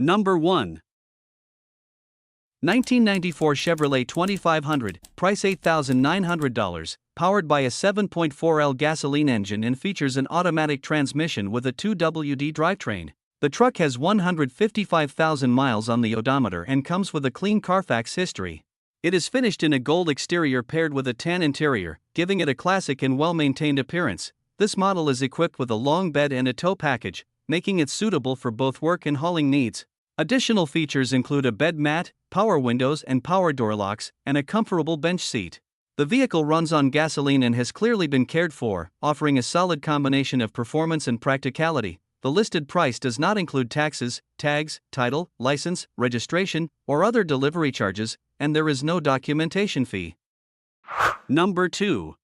Number 1. 1994 Chevrolet 2500, price $8,900, powered by a 7.4L gasoline engine and features an automatic transmission with a 2WD drivetrain. The truck has 155,000 miles on the odometer and comes with a clean Carfax history. It is finished in a gold exterior paired with a tan interior, giving it a classic and well-maintained appearance. This model is equipped with a long bed and a tow package, making it suitable for both work and hauling needs. Additional features include a bed mat, power windows and power door locks, and a comfortable bench seat. The vehicle runs on gasoline and has clearly been cared for, offering a solid combination of performance and practicality. The listed price does not include taxes, tags, title, license, registration, or other delivery charges, and there is no documentation fee. Number 2.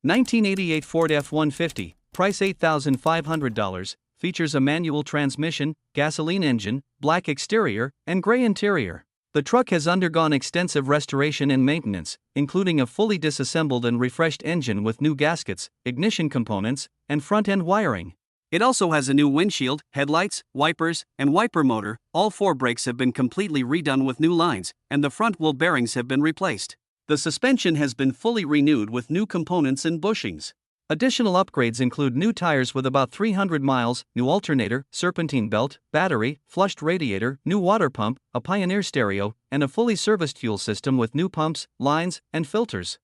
1988 Ford F150, price $8,500, features a manual transmission, gasoline engine, black exterior, and gray interior. The truck has undergone extensive restoration and maintenance, including a fully disassembled and refreshed engine with new gaskets, ignition components, and front-end wiring. It also has a new windshield, headlights, wipers, and wiper motor. All 4 brakes have been completely redone with new lines, and the front wheel bearings have been replaced. The suspension has been fully renewed with new components and bushings. Additional upgrades include new tires with about 300 miles, new alternator, serpentine belt, battery, flushed radiator, new water pump, a Pioneer stereo, and a fully serviced fuel system with new pumps, lines, and filters.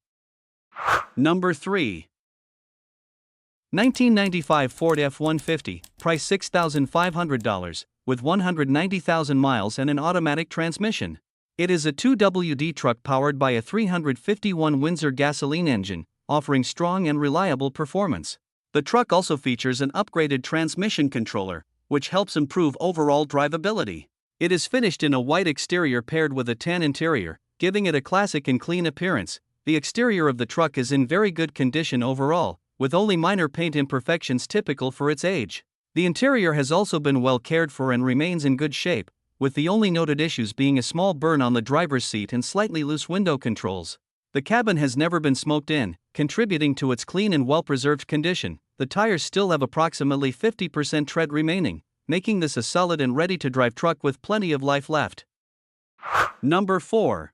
Number 3. 1995 Ford F150, price $6,500, with 190,000 miles and an automatic transmission. It is a 2WD truck powered by a 351 Windsor gasoline engine, offering strong and reliable performance. The truck also features an upgraded transmission controller, which helps improve overall drivability. It is finished in a white exterior paired with a tan interior, giving it a classic and clean appearance. The exterior of the truck is in very good condition overall, with only minor paint imperfections typical for its age. The interior has also been well cared for and remains in good shape, with the only noted issues being a small burn on the driver's seat and slightly loose window controls. The cabin has never been smoked in, contributing to its clean and well-preserved condition. The tires still have approximately 50% tread remaining, making this a solid and ready-to-drive truck with plenty of life left. Number 4.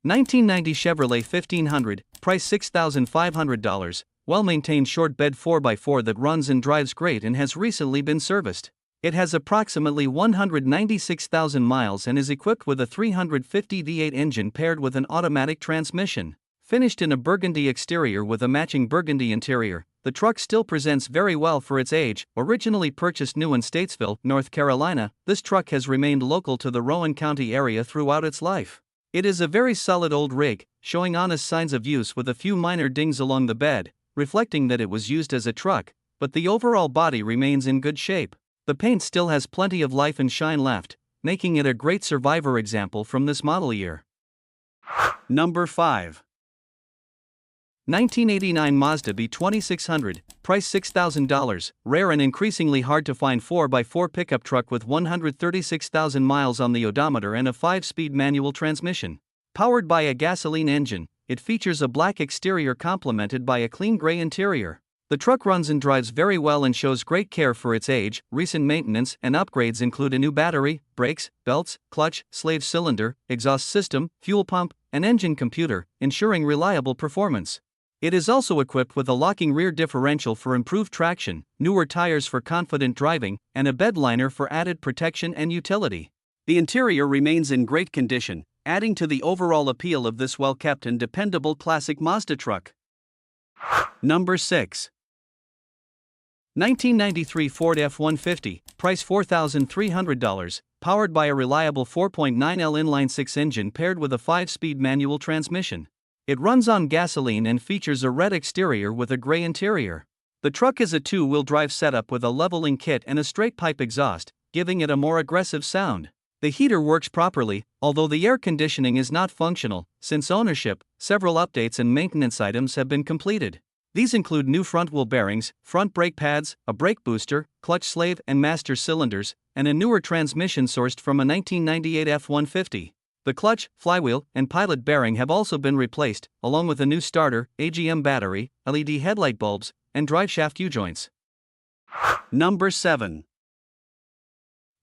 1990 Chevrolet 1500, price $6,500, well-maintained short bed 4x4 that runs and drives great and has recently been serviced. It has approximately 196,000 miles and is equipped with a 350 V8 engine paired with an automatic transmission. Finished in a burgundy exterior with a matching burgundy interior, the truck still presents very well for its age. Originally purchased new in Statesville, North Carolina, this truck has remained local to the Rowan County area throughout its life. It is a very solid old rig, showing honest signs of use with a few minor dings along the bed, reflecting that it was used as a truck, but the overall body remains in good shape. The paint still has plenty of life and shine left, making it a great survivor example from this model year. Number 5. 1989 Mazda B2600, price $6,000, rare and increasingly hard to find 4x4 pickup truck with 136,000 miles on the odometer and a 5-speed manual transmission. Powered by a gasoline engine, it features a black exterior complemented by a clean gray interior. The truck runs and drives very well and shows great care for its age. Recent maintenance and upgrades include a new battery, brakes, belts, clutch, slave cylinder, exhaust system, fuel pump, and engine computer, ensuring reliable performance. It is also equipped with a locking rear differential for improved traction, newer tires for confident driving, and a bed liner for added protection and utility. The interior remains in great condition, adding to the overall appeal of this well-kept and dependable classic Mazda truck. Number 6. 1993 Ford F150, price $4,300, powered by a reliable 4.9L inline-6 engine paired with a 5-speed manual transmission. It runs on gasoline and features a red exterior with a gray interior. The truck is a 2-wheel drive setup with a leveling kit and a straight-pipe exhaust, giving it a more aggressive sound. The heater works properly, although the air conditioning is not functional. Since ownership, several updates and maintenance items have been completed. These include new front wheel bearings, front brake pads, a brake booster, clutch slave and master cylinders, and a newer transmission sourced from a 1998 F-150. The clutch, flywheel, and pilot bearing have also been replaced, along with a new starter, AGM battery, LED headlight bulbs, and driveshaft U-joints. Number 7.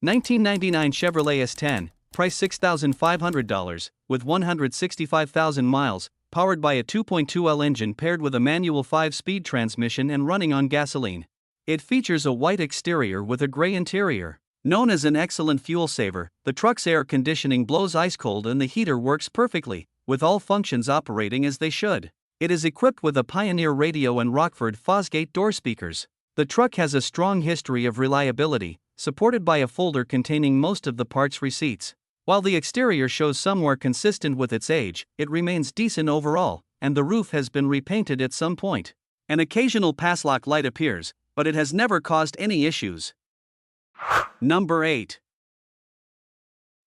1999 Chevrolet S10, price $6,500, with 165,000 miles, powered by a 2.2L engine paired with a manual 5-speed transmission and running on gasoline. It features a white exterior with a gray interior. Known as an excellent fuel saver, the truck's air conditioning blows ice cold and the heater works perfectly, with all functions operating as they should. It is equipped with a Pioneer radio and Rockford Fosgate door speakers. The truck has a strong history of reliability, supported by a folder containing most of the parts receipts. While the exterior shows some wear consistent with its age, it remains decent overall, and the roof has been repainted at some point. An occasional pass-lock light appears, but it has never caused any issues. Number 8.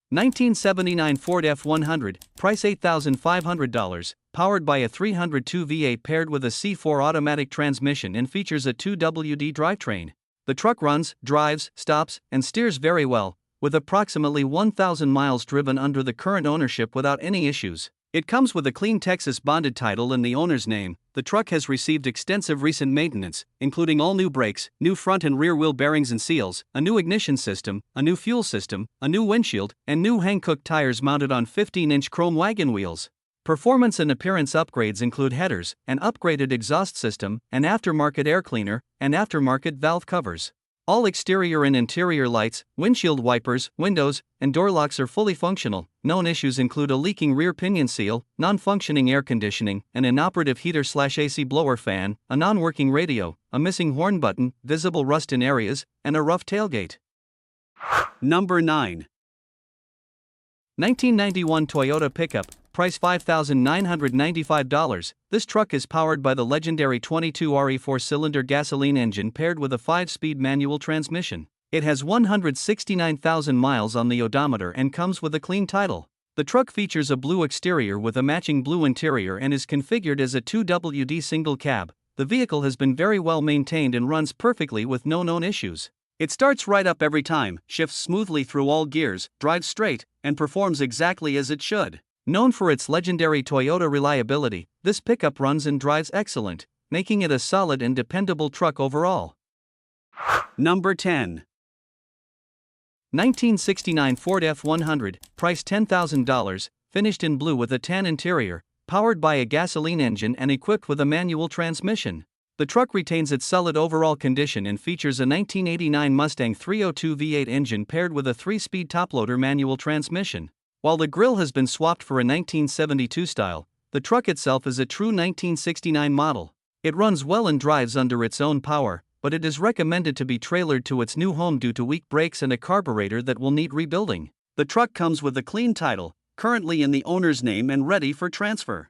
1979 Ford F100, price $8,500, powered by a 302 V8 paired with a C4 automatic transmission and features a 2WD drivetrain. The truck runs, drives, stops, and steers very well, with approximately 1,000 miles driven under the current ownership without any issues. It comes with a clean Texas bonded title in the owner's name. The truck has received extensive recent maintenance, including all new brakes, new front and rear wheel bearings and seals, a new ignition system, a new fuel system, a new windshield, and new Hankook tires mounted on 15-inch chrome wagon wheels. Performance and appearance upgrades include headers, an upgraded exhaust system, an aftermarket air cleaner, and aftermarket valve covers. All exterior and interior lights, windshield wipers, windows, and door locks are fully functional. Known issues include a leaking rear pinion seal, non-functioning air conditioning, an inoperative heater/AC blower fan, a non-working radio, a missing horn button, visible rust in areas, and a rough tailgate. Number 9. 1991 Toyota pickup, price $5,995. This truck is powered by the legendary 22RE 4-cylinder gasoline engine paired with a 5-speed manual transmission. It has 169,000 miles on the odometer and comes with a clean title. The truck features a blue exterior with a matching blue interior and is configured as a 2WD single cab. The vehicle has been very well maintained and runs perfectly with no known issues. It starts right up every time, shifts smoothly through all gears, drives straight, and performs exactly as it should. Known for its legendary Toyota reliability, this pickup runs and drives excellent, making it a solid and dependable truck overall. Number 10. 1969 Ford F100, price $10,000, finished in blue with a tan interior, powered by a gasoline engine and equipped with a manual transmission. The truck retains its solid overall condition and features a 1989 Mustang 302 V8 engine paired with a 3-speed toploader manual transmission. While the grille has been swapped for a 1972 style, the truck itself is a true 1969 model. It runs well and drives under its own power, but it is recommended to be trailered to its new home due to weak brakes and a carburetor that will need rebuilding. The truck comes with a clean title, currently in the owner's name and ready for transfer.